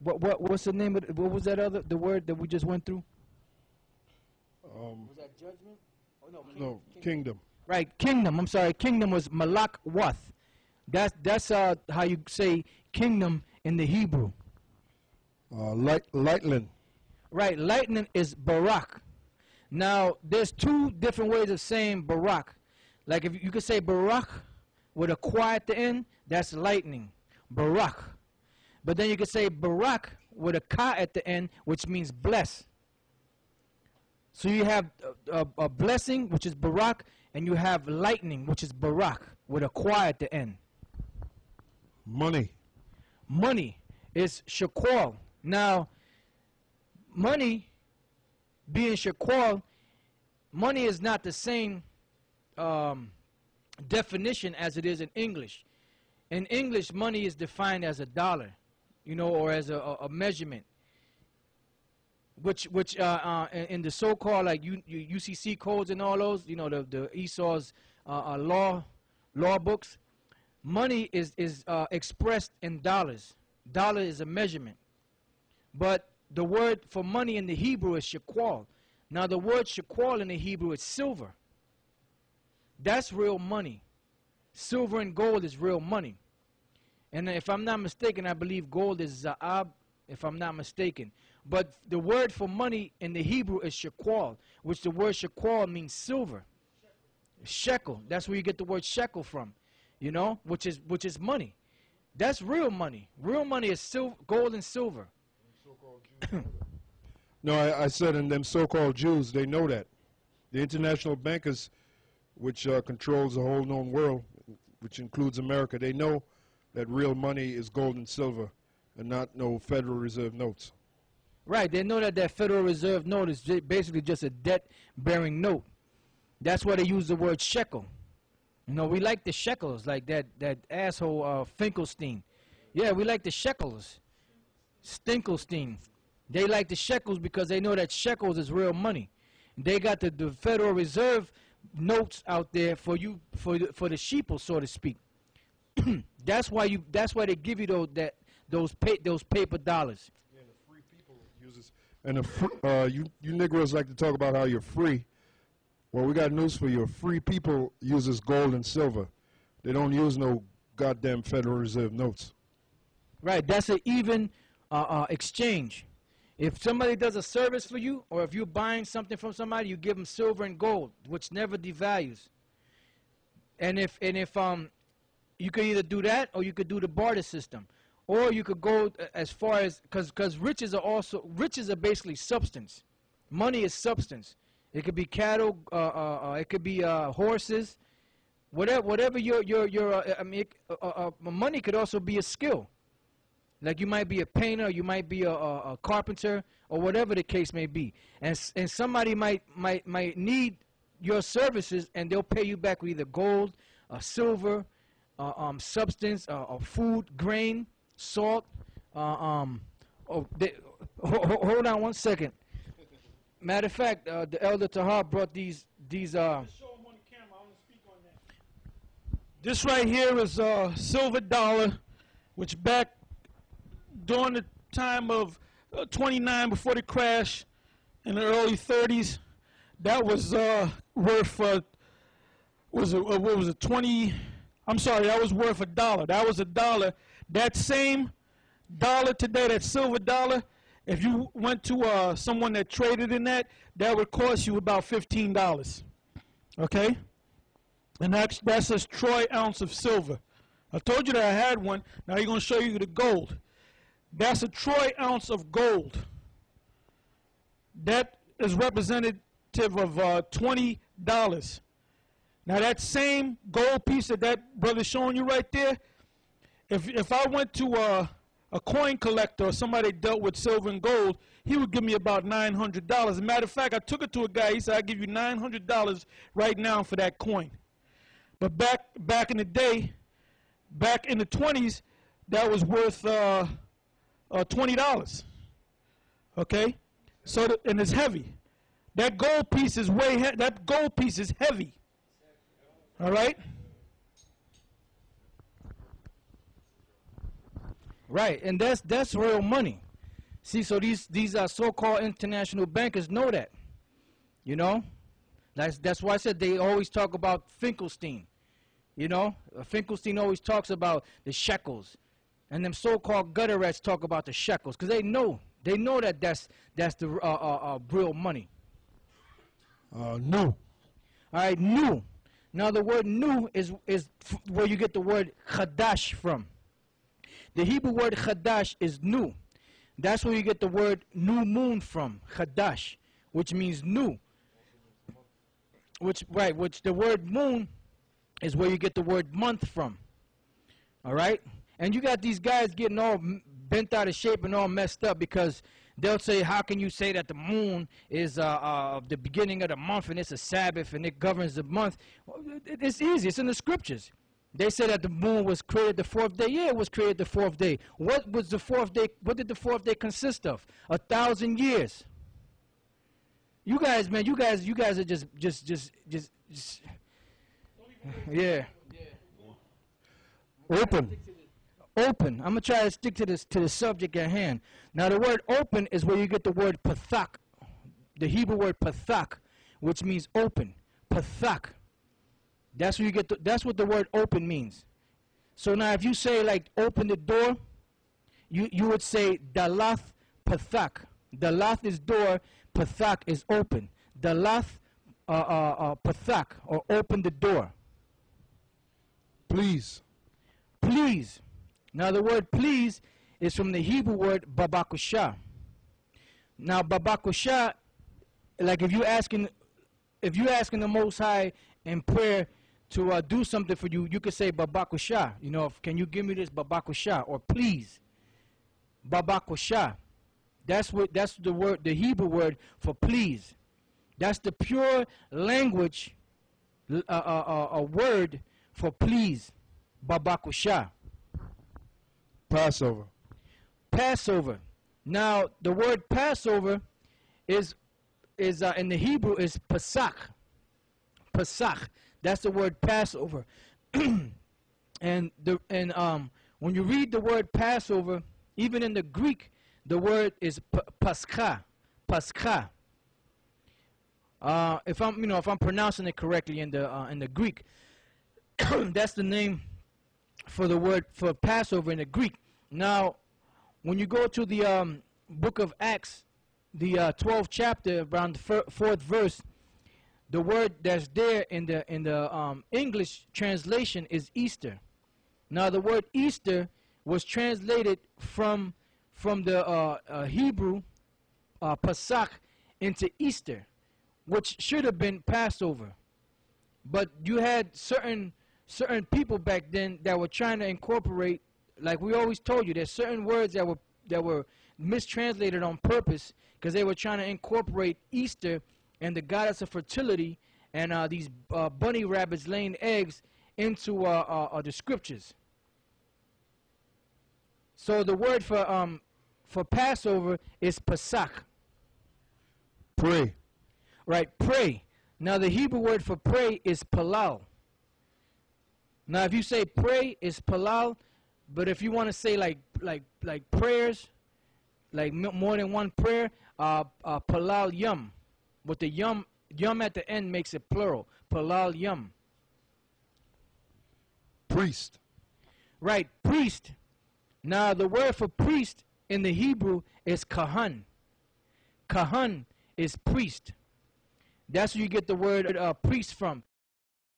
What's the name of what was that other the word that we just went through? Was that judgment? Oh no, no, kingdom. Right, kingdom. I'm sorry, kingdom was malak wath. That's how you say kingdom in the Hebrew. Lightning. Right, lightning is barak. Now, there's two different ways of saying barak. Like if you could say barak with a qua at the end, that's lightning, barak. But then you could say barak with a ka at the end, which means bless. So you have a blessing, which is barak, and you have lightning, which is barak, with a qua at the end. Money. Money is shakwal. Now, money being shakwal, money is not the same definition as it is in English. In English, money is defined as a dollar, you know, or as a measurement. Which in the so-called like UCC codes and all those, you know, the Esau's law books, money is expressed in dollars. Dollar is a measurement. But the word for money in the Hebrew is shakwal. Now the word shakwal in the Hebrew is silver. That's real money. Silver and gold is real money. And if I'm not mistaken, I believe gold is za'ab, if I'm not mistaken. But the word for money in the Hebrew is shakwal, which the word shakwal means silver. Shekel. That's where you get the word shekel from, you know, which is money. That's real money. Real money is gold and silver. No, I said in them so-called Jews, they know that. The international bankers, which controls the whole known world, which includes America, they know that real money is gold and silver and not no Federal Reserve notes. Right, they know that Federal Reserve note is basically just a debt-bearing note. That's why they use the word shekel. You know, we like the shekels, like that asshole Finkelstein. Yeah, we like the shekels. Stinkelstein. They like the shekels because they know that shekels is real money. They got the Federal Reserve notes out there for you for the sheeple, so to speak. That's why they give you those paper dollars. Yeah, the free people uses, and you Negroes like to talk about how you're free. Well, we got news for you. Free people uses gold and silver. They don't use no goddamn Federal Reserve notes. Right, that's an even exchange. If somebody does a service for you, or if you're buying something from somebody, you give them silver and gold, which never devalues. And if you could either do that, or you could do the barter system, or you could go as far as because riches are basically substance. Money is substance. It could be cattle, it could be horses, whatever money could also be a skill. Like you might be a painter, you might be a carpenter, or whatever the case may be. And somebody might need your services, and they'll pay you back with either gold, silver, substance, food, grain, salt. Hold on one second. Matter of fact, the elder Tahar brought these. Just show them on the camera. I want to speak on that. This right here is a silver dollar, which back during the time of 29 before the crash in the early 30s, that was worth what was it, 20? I'm sorry, that was worth $1. That was $1. That same dollar today, that silver dollar, if you went to someone that traded in that would cost you about $15. Okay? And that's a troy ounce of silver. I told you that I had one. Now you're going to show you the gold. That's a troy ounce of gold. That is representative of $20. Now that same gold piece that brother's showing you right there, if I went to a coin collector or somebody that dealt with silver and gold, he would give me about $900. As a matter of fact, I took it to a guy. He said, "I'll give you $900 right now for that coin." But back in the day, back in the 20s, that was worth $20. Okay, so and it's heavy. That gold piece is that gold piece is heavy. All right. Right, and that's real money. See, so these so-called international bankers know that. You know, that's why I said they always talk about Finkelstein. You know, Finkelstein always talks about the shekels, and them so-called gutter rats talk about the shekels, because they know that that's the real money. No. All right, new. Now the word new is where you get the word QADASH from. The Hebrew word QADASH is new. That's where you get the word new moon from, QADASH, which means new. Which the word moon is where you get the word month from. All right? And you got these guys getting all bent out of shape and all messed up because they'll say, how can you say that the moon is the beginning of the month and it's a Sabbath and it governs the month? Well, it's easy. It's in the scriptures. They say that the moon was created the fourth day. Yeah, it was created the fourth day. What was the fourth day? What did the fourth day consist of? 1,000 years. You guys, man, you guys are just yeah. Open. Open. I'm gonna try to stick to the subject at hand. Now, the word open is where you get the word pathak, the Hebrew word pathak, which means open. Pathak. That's where you get. That's what the word open means. So now, if you say like open the door, you would say dalath pathak. Dalath is door. Pathak is open. Dalath pathak, or open the door. Please. Please. Now the word please is from the Hebrew word babakusha. Now babakusha, like if you're asking the Most High in prayer to do something for you, you could say babakusha. You know, can you give me this babakusha, or please? Babakusha. That's the word, the Hebrew word for please. That's the pure language, a word for please. Babakusha. Passover. Passover. Now the word Passover is in the Hebrew is Pesach. Pesach. That's the word Passover. and when you read the word Passover, even in the Greek, the word is Pascha. Pascha. If I'm pronouncing it correctly in the Greek, that's the name for the word for Passover in the Greek. Now, when you go to the book of Acts, the 12th chapter, around the 4th verse, the word that's there in the English translation is Easter. Now, the word Easter was translated from the Hebrew Pesach into Easter, which should have been Passover. But you had certain people back then that were trying to incorporate, like we always told you, there's certain words that were mistranslated on purpose because they were trying to incorporate Easter and the goddess of fertility and these bunny rabbits laying eggs into the scriptures. So the word for Passover is Pesach. Pray. Right, pray. Now the Hebrew word for pray is palal. Now if you say pray, it's palal, but if you want to say like prayers, like more than one prayer, palal yum. With the yum at the end makes it plural. Palal yum. Priest. Right, priest. Now the word for priest in the Hebrew is kahan. Kahan is priest. That's where you get the word priest from.